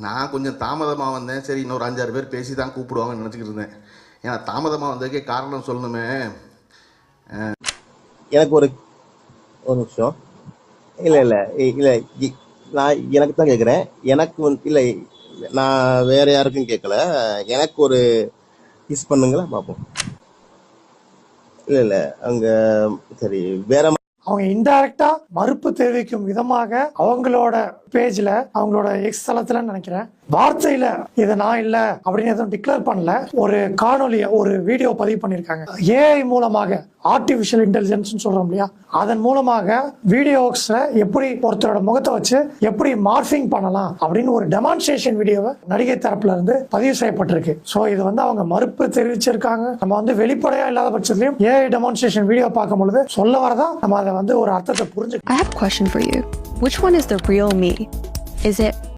நான் கொஞ்சம் தாமதமாக வந்தேன். சரி இன்னொரு 5-6 பேர் பேசி தான் கூப்பிடுவாங்கன்னு நினச்சிக்கிட்டு இருந்தேன். ஏன்னா தாமதமாக வந்ததுக்கே காரணம் சொல்லணுமே. எனக்கு ஒரு ஒரு நிமிஷம். இல்லை இல்லை இல்லை, நான் எனக்கு தான் கேட்குறேன். எனக்கு வந்து இல்லை, நான் வேற யாருக்கும் கேட்கல. எனக்கு ஒரு கிஸ் பண்ணுங்களா பார்ப்போம். இல்லை இல்லை, அங்கே சரி வேற அவங்க இன்டைரக்டா மறுப்பு தெரிவிக்கும் விதமாக அவங்களோட பேஜ்ல, அவங்களோட எக்ஸ் தளத்துல நினைக்கிறேன், வார்த்தையில இதை நான் இல்ல அப்படின்னு எதுவும் டிக்ளேர் பண்ணல, ஒரு காணொலிய ஒரு வீடியோ பதிவு பண்ணிருக்காங்க. ஏஐ மூலமாக, ஆர்டிபிஷியல் இன்டெலிஜென்ஸ் சொல்றோம் இல்லையா, அதன் மூலமாக வீடியோஸ்ல எப்படி ஒருத்தரோட முகத்தை வச்சு எப்படி மார்பிங் பண்ணலாம் அப்படின்னு ஒரு டெமான்ஸ்ட்ரேஷன் வீடியோவை நடிகை தரப்புல இருந்து பதிவு செய்யப்பட்டிருக்கு. சோ இது வந்து அவங்க மறுப்பு தெரிவிச்சிருக்காங்க. நம்ம வந்து வெளிப்படையா இல்லாத பட்சத்திலையும் ஏஐ டெமான்ஸ்ட்ரேஷன் வீடியோ பார்க்கும் பொழுது சொல்ல வரதா நம்ம அதை வந்து ஒரு அர்த்தத்தை புரிஞ்சு. I have a question for you. Which one is the real me? Is it